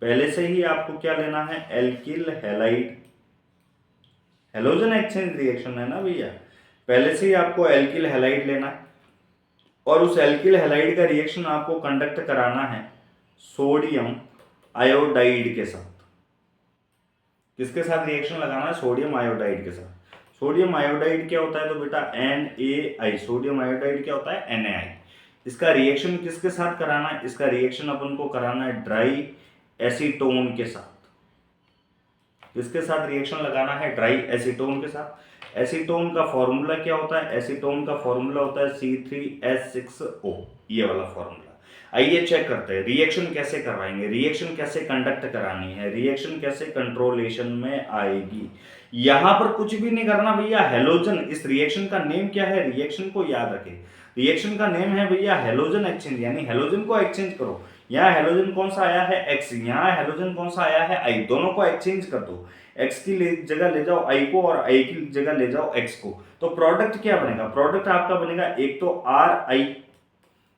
पहले से ही आपको क्या लेना है, alkyl halide. Halogen exchange reaction है ना भैया, पहले से ही आपको एल्किल हैलाइड लेना है और उस एल्किल हैलाइड का रिएक्शन आपको कंडक्ट कराना है सोडियम आयोडाइड के साथ। किसके साथ रिएक्शन लगाना है, सोडियम आयोडाइड के साथ। सोडियम आयोडाइड क्या होता है, तो बेटा NaI। सोडियम आयोडाइड क्या होता है, NaI। इसका रिएक्शन किसके साथ कराना है, इसका रिएक्शन अपन को कराना है ड्राई एसीटोन के साथ। किसके साथ रिएक्शन लगाना है, ड्राई एसीटोन के साथ। एसीटोन का फॉर्मूला क्या होता है, एसीटोन का फॉर्मूला होता है C3H6O, ये वाला फॉर्मूला। आइए चेक करते हैं रिएक्शन कैसे करवाएंगे, रिएक्शन कैसे कंडक्ट करानी है, रिएक्शन कैसे कंट्रोलेशन में आएगी। यहां पर कुछ भी नहीं करना भैया, हेलोजन, इस रिएक्शन का नेम क्या है, रिएक्शन को याद रखें। रिएक्शन का नेम है भैया हेलोजन एक्सचेंज, यानी हेलोजन को एक्सचेंज करो। यहाँ हेलोजन कौन सा आया है, X, यहाँ हेलोजन कौन सा आया है, I। दोनों को एक्सचेंज कर दो, X की जगह ले जाओ I को और I की जगह ले जाओ X को। तो प्रोडक्ट क्या बनेगा, प्रोडक्ट आपका बनेगा एक तो RI,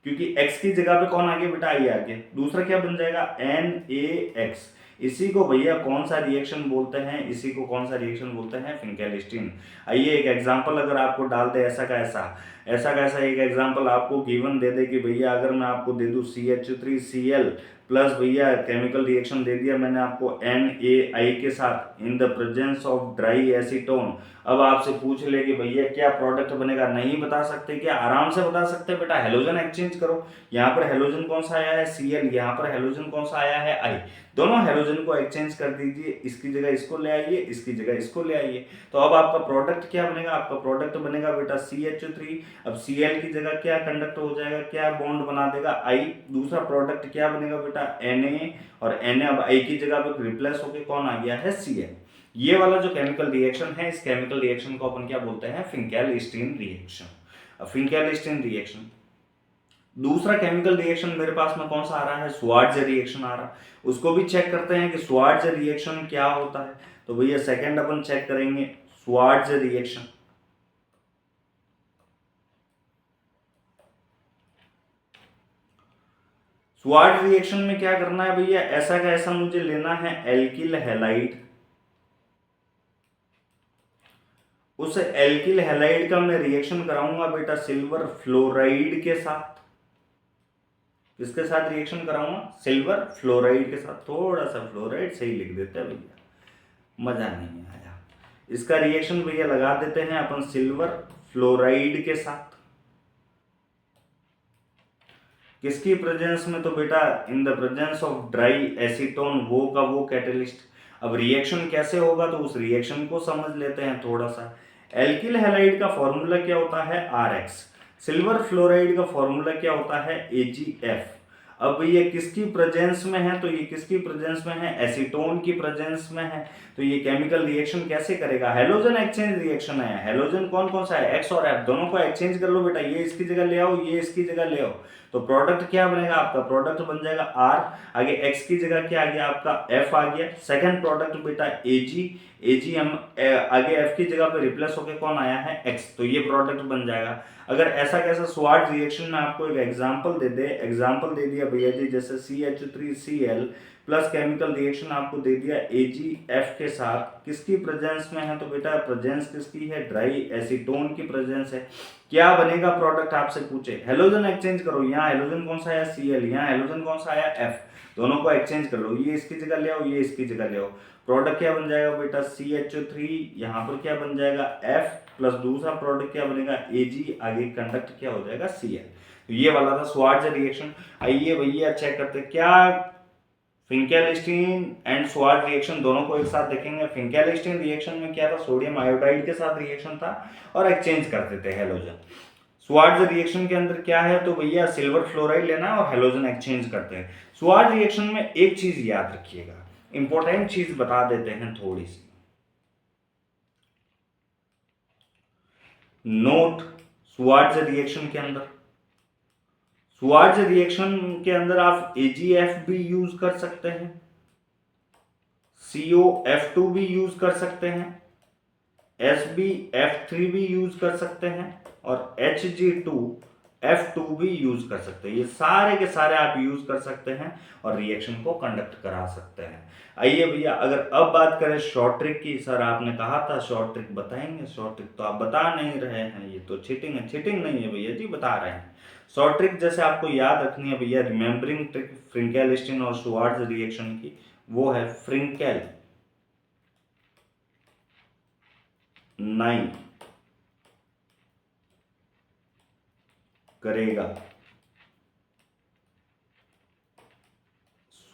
क्योंकि X की जगह पे कौन आ गया बेटा, I आ गया। दूसरा क्या बन जाएगा, NaX। इसी को भैया कौन सा रिएक्शन बोलते हैं, इसी को कौन सा रिएक्शन बोलते हैं, फिनकेलिस्टीन। आइए एक एग्जांपल अगर आपको डाल दे, ऐसा का ऐसा एक एग्जांपल आपको गिवन दे दे कि भैया अगर मैं आपको दे दूं CH3Cl प्लस भैया केमिकल रिएक्शन दे दिया मैंने आपको NaI के साथ in the presence of dry acetone. अब आपसे पूछ ले कि भैया क्या प्रोडक्ट बनेगा, नहीं बता सकते क्या, आराम से बता सकते हैं बेटा, हेलोजन एक्सचेंज करो। यहाँ पर हेलोजन कौन सा आया है, Cl, यहाँ पर हेलोजन कौन सा आया है, I। दोनों हेलोजन को एक्सचेंज कर दीजिए, इसकी जगह इसको ले आइए, इसकी जगह इसको ले आइए। तो अब आपका प्रोडक्ट क्या बनेगा, आपका प्रोडक्ट बनेगा बेटा CH3। अब Cl की जगह क्या कंडक्ट हो जाएगा, क्या बॉन्ड बना देगा, I। दूसरा प्रोडक्ट क्या बनेगा बेटा, Na, और Na अब I की जगह पे रिप्लेस होके कौन आ गया है, Cl। ये वाला जो केमिकल रिएक्शन है, इस केमिकल रिएक्शन को अपन क्या बोलते हैं, फिनकेलिस्टीन रिएक्शन। अब फिनकेलिस्टीन रिएक्शन, दूसरा केमिकल रिएक्शन मेरे पास में कौन सा आ रहा है, स्वार्ट्ज रिएक्शन आ रहा है। उसको भी चेक करते हैं कि स्वार्ट्ज रिएक्शन क्या होता है। तो भैया सेकंड अपन चेक करेंगे स्वार्ट्ज रिएक्शन। स्वार्ट्ज रिएक्शन में क्या करना है भैया, ऐसा का ऐसा मुझे लेना है एल्किल हैलाइड। उस एल्किल हैलाइड का मैं रिएक्शन कराऊंगा बेटा सिल्वर फ्लोराइड के साथ। किसके साथ रिएक्शन कराऊंगा, सिल्वर फ्लोराइड के साथ। थोड़ा सा फ्लोराइड सही लिख देते हैं भैया, मजा नहीं आया। इसका रिएक्शन भैया लगा देते हैं अपन सिल्वर फ्लोराइड के साथ। किसकी प्रेजेंस में, तो बेटा in the presence of dry acetone, वो का वो कैटलिस्ट। अब रिएक्शन कैसे होगा, तो उस रिएक्शन को समझ लेते हैं थोड़ा सा। एल्किल हैलाइड का फॉर्मूला क्या होता है, RX। सिल्वर फ्लोराइड का फॉर्मूला क्या होता है, AgF। अब ये किसकी प्रेजेंस में है, तो ये किसकी प्रेजेंस में है, एसीटोन की प्रेजेंस में है। तो ये केमिकल रिएक्शन कैसे करेगा, हेलोजन एक्सचेंज रिएक्शन है। हेलोजन कौन कौन सा है, X और F, दोनों को एक्सचेंज कर लो बेटा, ये इसकी जगह ले आओ, ये इसकी जगह ले आओ। तो प्रोडक्ट क्या बनेगा, आपका प्रोडक्ट बन जाएगा R, आगे X की जगह क्या आ गया आपका F आ गया। सेकंड प्रोडक्ट बेटा Ag, हम आगे F की जगह पे रिप्लेस होके कौन आया है X, तो ये प्रोडक्ट बन जाएगा। अगर ऐसा कैसा स्वार्ट्ज रिएक्शन में आपको एक एग्जांपल दे दे, एग्जांपल दे दिया भैया जी जैसे CH3Cl प्लस केमिकल रिएक्शन आपको दे दिया AgF के साथ, किसकी प्रेजेंस में है, तो बेटा प्रेजेंस किसकी है, ड्राई एसीटोन की प्रेजेंस है। क्या बनेगा प्रोडक्ट आपसे पूछे, हेलोजन एक्सचेंज करो, यहाँ हेलोजन कौन सा आया Cl, यहाँ हेलोजन कौन सा आया F, दोनों को एक्सचेंज कर लो, ये इसकी जगह ले आओ, ये इसकी जगह ले आओ, प्रोडक्ट क्या बन जाएगा बेटा CH3, यहाँ पर क्या बन जाएगा F प्लस दूसरा प्रोडक्ट क्या बनेगा Ag, आगे कंडक्ट क्या हो जाएगा Cl। तो ये वाला था स्वार्ट्ज रिएक्शन। आइए भैया चेक करते क्या फिंकेलस्टीन एंड स्वार्ट्ज रिएक्शन दोनों को एक साथ देखेंगे। फिंकेलस्टीन रिएक्शन में क्या था, सोडियम आयोडाइड के साथ रिएक्शन था और एक्सचेंज करते थे हेलोजन। स्वार्ट्ज रिएक्शन के अंदर क्या है, तो भैया सिल्वर फ्लोराइड लेना है और हेलोजन एक्सचेंज करते हैं। स्वार्ट्ज रिएक्शन में एक चीज याद रखिएगा, इंपॉर्टेंट चीज बता देते हैं थोड़ी सी, नोट स्वार्ट्ज रिएक्शन के अंदर, स्वार्ट्ज रिएक्शन के अंदर आप AgF भी यूज कर सकते हैं, COF2 भी यूज कर सकते हैं, SbF3 भी यूज कर सकते हैं और Hg2F2 भी यूज कर सकते हैं। ये सारे के सारे आप यूज कर सकते हैं और रिएक्शन को कंडक्ट करा सकते हैं। आइए भैया अगर अब बात करें शॉर्ट ट्रिक की, सर आपने कहा था शॉर्ट ट्रिक बताएंगे, शॉर्ट ट्रिक तो आप बता नहीं रहे हैं, ये तो चीटिंग है। चीटिंग नहीं है भैया जी, बता रहे हैं। शॉर्ट ट्रिक जैसे आपको याद रखनी है भैया, रिमेम्बरिंग ट्रिक फ्रिंकेलस्टीन और स्वार्ट्ज रिएक्शन की, वो है फ्रिंकेल 9 करेगा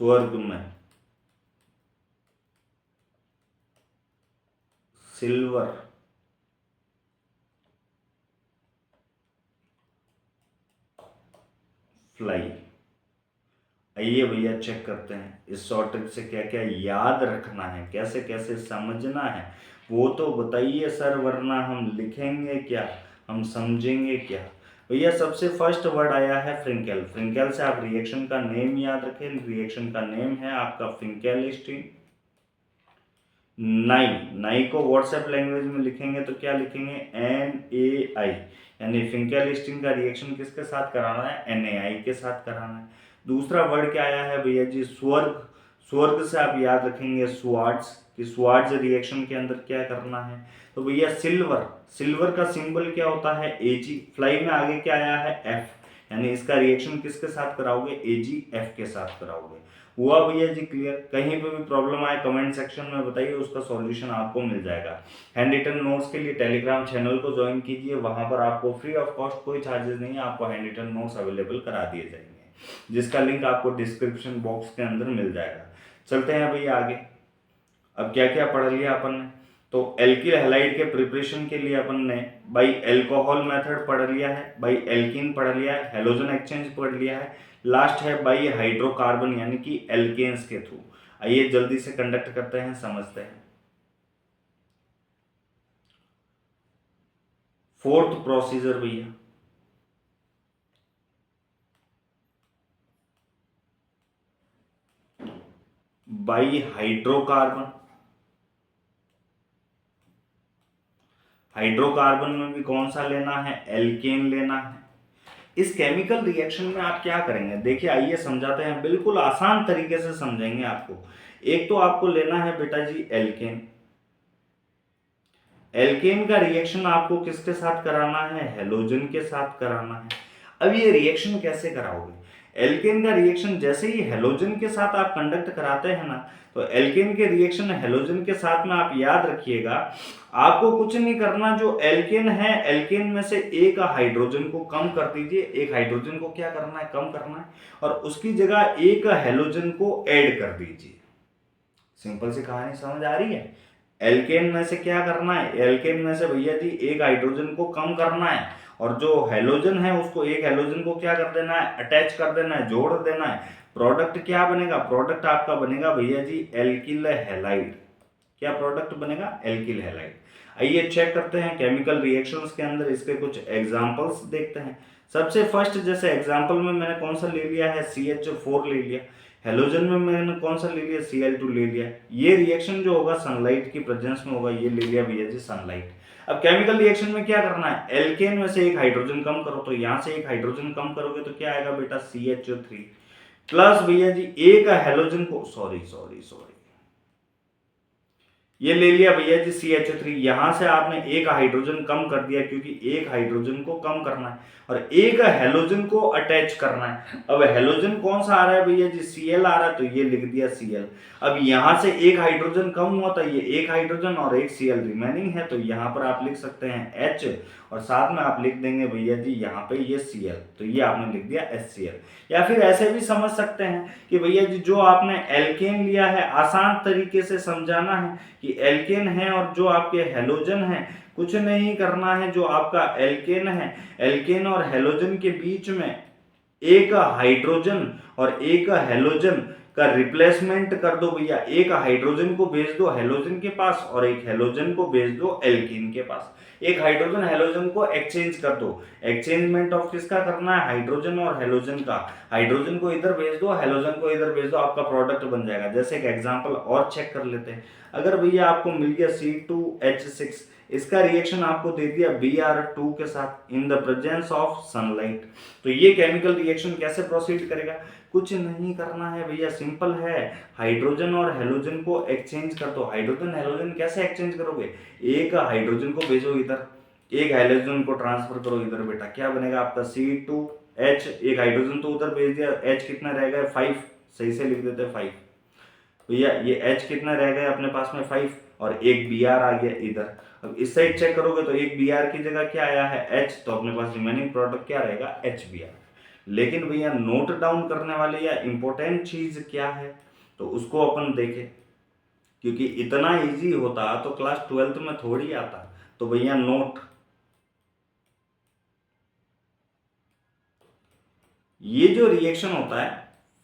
स्वर्ग में सिल्वर फ्लाई। आइए भैया चेक करते हैं इस शॉर्ट ट्रिक से क्या क्या याद रखना है, कैसे कैसे समझना है, वो तो बताइए सर, वरना हम लिखेंगे क्या, हम समझेंगे क्या। भैया सबसे फर्स्ट वर्ड आया है फ्रिंकेल, फ्रिंकेल से आप रिएक्शन का नेम याद रखें, रिएक्शन का नेम है आपका फ्रिंकेलस्टीन। नाई को व्हाट्सएप लैंग्वेज में लिखेंगे तो क्या लिखेंगे, NaI, यानी फिंकेलस्टीन का रिएक्शन किसके साथ कराना है, NaI के साथ कराना है। दूसरा वर्ड क्या आया है भैया जी, स्वर्ग, स्वर्ग से आप याद रखेंगे स्वार्ट्ज, कि स्वार्ट्ज रिएक्शन के अंदर क्या करना है, तो भैया सिल्वर, सिल्वर का सिंबल क्या होता है Ag, फ्लाई में आगे क्या आया है F, यानी इसका रिएक्शन किसके साथ कराओगे, AgF के साथ कराओगे। हुआ भैया जी क्लियर। कहीं पे भी प्रॉब्लम आए कमेंट सेक्शन में बताइए, उसका सॉल्यूशन आपको मिल जाएगा। हैंड रिटन नोट्स के लिए टेलीग्राम चैनल को ज्वाइन कीजिए, वहां पर आपको फ्री ऑफ कॉस्ट, कोई चार्जेस नहीं है, आपको हैंड रिटन नोट्स अवेलेबल करा दिए जाएंगे, जिसका लिंक आपको डिस्क्रिप्शन बॉक्स के अंदर मिल जाएगा। चलते हैं भैया आगे। अब क्या क्या पढ़ लिया अपन ने, तो एल्किल हैलाइड के प्रिपरेशन के लिए अपन ने बाई एल्कोहल मेथड पढ़ लिया है, बाई एल्कीन पढ़ लिया है, हेलोजन एक्सचेंज पढ़ लिया है, लास्ट है बाई हाइड्रोकार्बन यानी कि एल्केन्स के थ्रू। आइए जल्दी से कंडक्ट करते हैं, समझते हैं। फोर्थ प्रोसीजर भैया, बाई हाइड्रोकार्बन, हाइड्रोकार्बन में भी कौन सा लेना है, एल्केन लेना है। इस केमिकल रिएक्शन में आप क्या करेंगे, देखिए आइए समझाते हैं, बिल्कुल आसान तरीके से समझेंगे आपको। एक तो आपको लेना है बेटा जी एल्केन, एल्केन का रिएक्शन आपको किसके साथ कराना है, हेलोजन के साथ कराना है। अब ये रिएक्शन कैसे कराओगे, एल्केन का रिएक्शन जैसे ही हेलोजन के साथ आप कंडक्ट कराते हैं ना, तो एल्केन के रिएक्शन हेलोजन के साथ में आप याद रखिएगा, आपको कुछ नहीं करना, जो एल्केन है एल्केन में से एक हाइड्रोजन को कम कर दीजिए, एक हाइड्रोजन को क्या करना है, कम करना है, और उसकी जगह एक हेलोजन को ऐड कर दीजिए। सिंपल सी कहानी समझ आ रही है। एल्केन में से क्या करना है, एल्केन में से भैया जी एक हाइड्रोजन को कम करना है, और जो हेलोजन है उसको, एक हेलोजन को क्या कर देना है, अटैच कर देना है, जोड़ देना है। प्रोडक्ट क्या बनेगा, प्रोडक्ट आपका बनेगा भैया जी एल्किल हैलाइड। क्या प्रोडक्ट बनेगा, एल्किल हैलाइड। आइए चेक करते हैं केमिकल रिएक्शंस के अंदर इसके कुछ एग्जांपल्स देखते हैं। सबसे फर्स्ट जैसे एग्जांपल में मैंने कौन सा ले लिया है, CH4 ले लिया। हेलोजन में मैंने कौन सा ले लिया, Cl2 ले लिया। ये रिएक्शन जो होगा सनलाइट की प्रेजेंस में होगा, ये ले लिया भैया जी सनलाइट। अब केमिकल रिएक्शन में क्या करना है, एल्केन में से एक हाइड्रोजन कम करो, तो यहाँ से एक हाइड्रोजन कम करोगे तो क्या आएगा बेटा CH3 प्लस भैया जी एक हेलोजन को, सॉरी ये ले लिया भैया जी CH3, यहां से आपने एक हाइड्रोजन कम कर दिया क्योंकि एक हाइड्रोजन को कम करना है और एक हेलोजन को अटैच करना है। अब हेलोजन कौन सा आ रहा है भैया जी, Cl आ रहा है, तो ये लिख दिया Cl। अब यहां से एक हाइड्रोजन कम हुआ था, ये एक हाइड्रोजन और एक Cl रिमेनिंग है, तो यहां पर आप लिख सकते हैं H और साथ में आप लिख देंगे भैया जी यहाँ पे ये Cl, तो ये आपने लिख दिया HCl। या फिर ऐसे भी समझ सकते हैं कि भैया जी जो आपने एल्केन लिया है, आसान तरीके से समझाना है कि एल्केन है और जो आपके हेलोजन है, कुछ नहीं करना है, जो आपका एल्केन है, एल्केन और हेलोजन के बीच में एक हाइड्रोजन और एक हेलोजन का रिप्लेसमेंट कर दो भैया। एक हाइड्रोजन को भेज दो हेलोजन के पास और एक हेलोजन को भेज दो एल्कीन के पास। एक हाइड्रोजन हेलोजन को एक्सचेंज कर दो। एक्सचेंजमेंट ऑफ किसका करना है, हाइड्रोजन और हेलोजन का। हाइड्रोजन को इधर भेज दो, हेलोजन को इधर भेज दो, आपका प्रोडक्ट बन जाएगा। जैसे एक एग्जांपल और चेक कर लेते हैं। अगर भैया आपको मिल गया C2H6, इसका रिएक्शन आपको दे दिया Br2 के साथ in the presence of sunlight, तो ये केमिकल रिएक्शन कैसे प्रोसीड करेगा, कुछ नहीं करना है भैया, सिंपल है। हाइड्रोजन और हेलोजन को एक्सचेंज कर दो। हाइड्रोजन हेलोजन कैसे एक्सचेंज करोगे, एक हाइड्रोजन को भेजो इधर, एक हेलोजन को ट्रांसफर करो इधर बेटा, क्या बनेगा आपका C2H, एक हाइड्रोजन तो उधर भेज दिया, H कितना रह गया 5, सही से लिख देते हैं 5 भैया। ये H कितना रह गया अपने पास में 5 और एक Br आ गया इधर। अब इस साइड चेक करोगे तो एक Br की जगह क्या आया है H, तो अपने पास रिमेनिंग प्रोडक्ट क्या रहेगा HBr। लेकिन भैया नोट डाउन करने वाले या इंपॉर्टेंट चीज क्या है, तो उसको अपन देखें, क्योंकि इतना इजी होता तो क्लास 12th में थोड़ी आता। तो भैया नोट, ये जो रिएक्शन होता है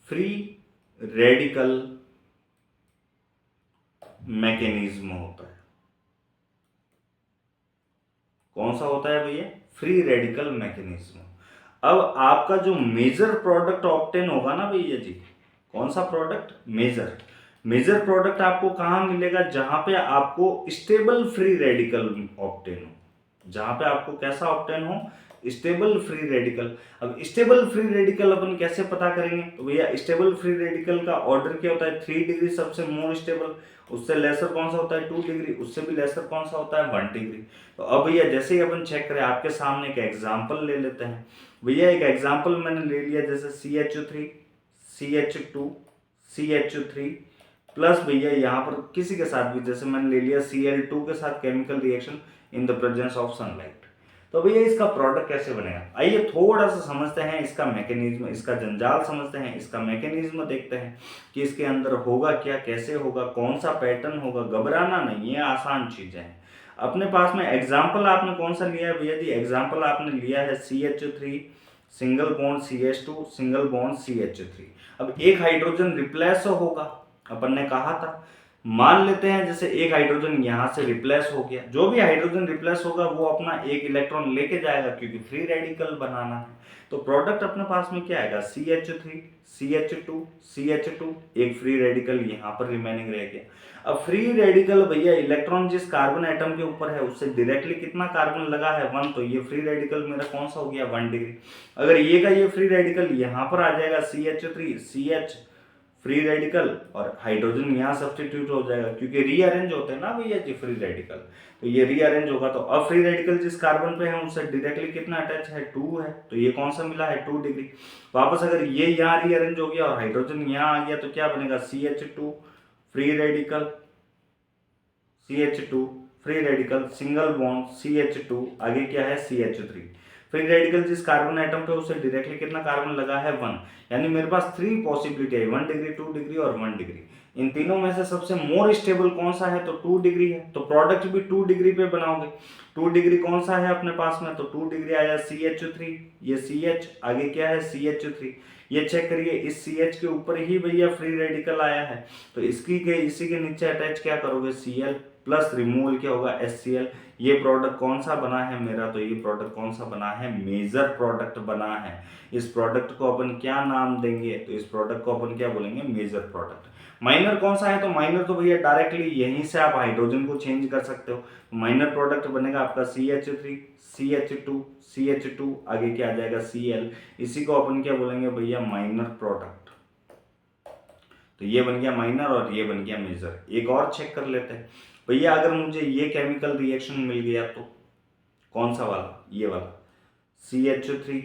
फ्री रेडिकल मैकेनिज्म होता है। कौन सा होता है भैया, फ्री रेडिकल मैकेनिज्म। अब आपका जो मेजर प्रोडक्ट ऑब्टेन होगा ना भैया जी, कौन सा प्रोडक्ट, मेजर प्रोडक्ट आपको कहां मिलेगा, जहां पे आपको स्टेबल फ्री रेडिकल ऑब्टेन हो, जहां पे आपको कैसा ऑब्टेन हो, स्टेबल फ्री रेडिकल। अब स्टेबल फ्री रेडिकल अपन कैसे पता करेंगे, तो भैया स्टेबल फ्री रेडिकल का ऑर्डर क्या होता है, 3 डिग्री सबसे मोर स्टेबल, उससे लेसर कौन सा होता है 2 डिग्री, उससे भी लेसर कौन सा होता है 1 डिग्री। तो अब भैया जैसे ही अपन चेक करें, आपके सामने एक एग्जांपल ले लेते हैं भैया। एक एग्जांपल मैंने ले लिया, जैसे CH3 CH2 CH3 प्लस भैया यहाँ पर किसी के साथ भी, जैसे मैंने ले लिया Cl2 के साथ chemical reaction in the presence of sunlight. तो भैया इसका प्रोडक्ट कैसे बनेगा, आइए थोड़ा सा समझते हैं इसका मैकेनिज्म, इसका जंजाल समझते हैं, इसका मैकेनिज्म देखते हैं कि इसके अंदर होगा क्या, कैसे होगा, कौन सा पैटर्न होगा। घबराना नहीं है, आसान चीजें हैं। अपने पास में एग्जाम्पल आपने कौन सा लिया है भैया जी, एग्जाम्पल आपने लिया है CH3 single bond CH2 single bond CH3। अब एक हाइड्रोजन रिप्लेस होगा, अपन ने कहा था। मान लेते हैं जैसे एक हाइड्रोजन यहां से रिप्लेस हो गया, जो भी हाइड्रोजन रिप्लेस होगा वो अपना एक इलेक्ट्रॉन लेके जाएगा क्योंकि फ्री रेडिकल बनाना है। तो प्रोडक्ट अपने पास में क्या आएगा, CH3 CH2 CH2, एक फ्री रेडिकल यहाँ पर रिमेनिंग रह गया। अब फ्री रेडिकल भैया इलेक्ट्रॉन जिस कार्बन एटम के ऊपर है उससे डायरेक्टली कितना कार्बन लगा है 1, तो ये फ्री रेडिकल मेरा कौन सा हो गया 1 डिग्री। अगर ये का ये फ्री रेडिकल यहाँ पर आ जाएगा CH3 CH फ्री रेडिकल और हाइड्रोजन यहाँ सब्सटीट्यूट हो जाएगा क्योंकि रीअरेंज होते हैं ना भैया जी फ्री रेडिकल, तो ये रीअरेंज होगा। तो अब फ्री रेडिकल जिस कार्बन पे है उससे डायरेक्टली कितना अटैच है 2 है, तो ये कौन सा मिला है 2 डिग्री। वापस अगर ये यहाँ रीअरेंज हो गया और हाइड्रोजन यहाँ आ गया तो क्या बनेगा CH2 free radical CH2 free radical single bond CH2, आगे क्या है CH3। फ्री रेडिकल जिस कार्बन एटम पे उससे डायरेक्टली कितना कार्बन लगा है 1, यानी मेरे पास 3 पॉसिबिलिटी है, 1 डिग्री 2 डिग्री और 1 डिग्री। इन तीनों में से सबसे मोर स्टेबल कौन सा है, तो 2 डिग्री है, तो प्रोडक्ट भी 2 डिग्री पे बनाओगे। 2 डिग्री कौन सा है अपने पास में, तो 2 डिग्री आया CH3, ये CH, आगे क्या है CH3। ये चेक करिए इस CH के ऊपर ही भैया फ्री रेडिकल आया है, तो इसी के नीचे अटैच क्या करोगे Cl प्लस रिमूवल क्या होगा HCl, ये प्रोडक्ट कौन सा बना है मेरा, तो ये प्रोडक्ट कौन सा बना है, मेजर प्रोडक्ट बना है। इस प्रोडक्ट को अपन क्या नाम देंगे, तो इस प्रोडक्ट को अपन क्या बोलेंगे, मेजर प्रोडक्ट। माइनर कौन सा है, तो माइनर तो भैया डायरेक्टली यहीं से आप हाइड्रोजन को चेंज कर सकते हो। माइनर प्रोडक्ट बनेगा आपका CH3, CH2, CH2, आगे क्या आ जाएगा Cl, इसी को अपन क्या बोलेंगे भैया, माइनर प्रोडक्ट। तो ये बन गया माइनर और ये बन गया मेजर। एक और चेक कर लेते हैं भैया, अगर मुझे ये केमिकल रिएक्शन मिल गया तो कौन सा वाला, ये वाला CH3,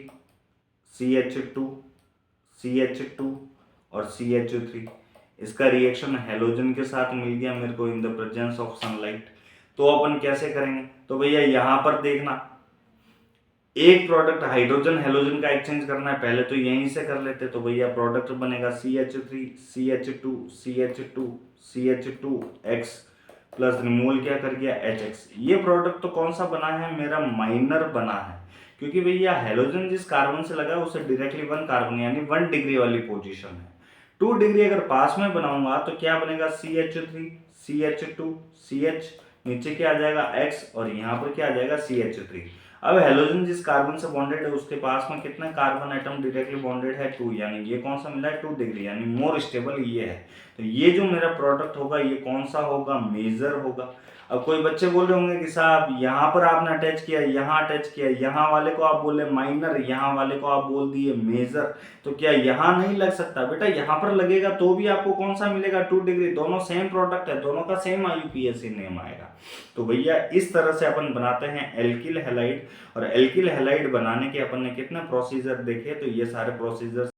CH2, CH2 और CH3, इसका रिएक्शन हेलोजन के साथ मिल गया मेरे को in the presence of sunlight. तो अपन कैसे करेंगे, तो भैया यहां पर देखना, एक प्रोडक्ट हाइड्रोजन हेलोजन का एक्सचेंज करना है, पहले तो यहीं से कर लेते। तो भैया प्रोडक्ट बनेगा CH3, CH2, CH2, CH2X plus removal क्या कर गया HX। ये प्रोडक्ट तो कौन सा बना है मेरा, माइनर बना है, क्योंकि भैया हेलोजन जिस कार्बन से लगा है उससे डायरेक्टली 1 कार्बन यानी 1 डिग्री वाली पोजीशन है। 2 डिग्री अगर पास में बनाऊंगा तो क्या बनेगा, CH3, CH2, CH, नीचे क्या आ जाएगा X और यहाँ पर क्या आ जाएगा CH3। अब हेलोजन जिस कार्बन से बॉन्डेड है उसके पास में कितना कार्बन एटम डायरेक्टली बॉन्डेड है, 2, यानी ये कौन सा मिला है, 2 डिग्री, यानी मोर स्टेबल ये है। तो ये जो मेरा प्रोडक्ट होगा ये कौन सा होगा, मेजर होगा। अब कोई बच्चे बोल रहे होंगे कि साहब यहाँ पर आपने अटैच किया, यहाँ अटैच किया, यहाँ वाले को आप बोले माइनर, यहाँ वाले को आप बोल दिए मेजर, तो क्या यहाँ नहीं लग सकता, बेटा यहाँ पर लगेगा तो भी आपको कौन सा मिलेगा, 2 डिग्री। दोनों सेम प्रोडक्ट है, दोनों का सेम IUPAC नेम आएगा। तो भैया इस तरह से अपन बनाते हैं एल्किल हैलाइड। और एल्किल हैलाइड बनाने के अपन ने कितने प्रोसीजर देखे, तो ये सारे प्रोसीजर्स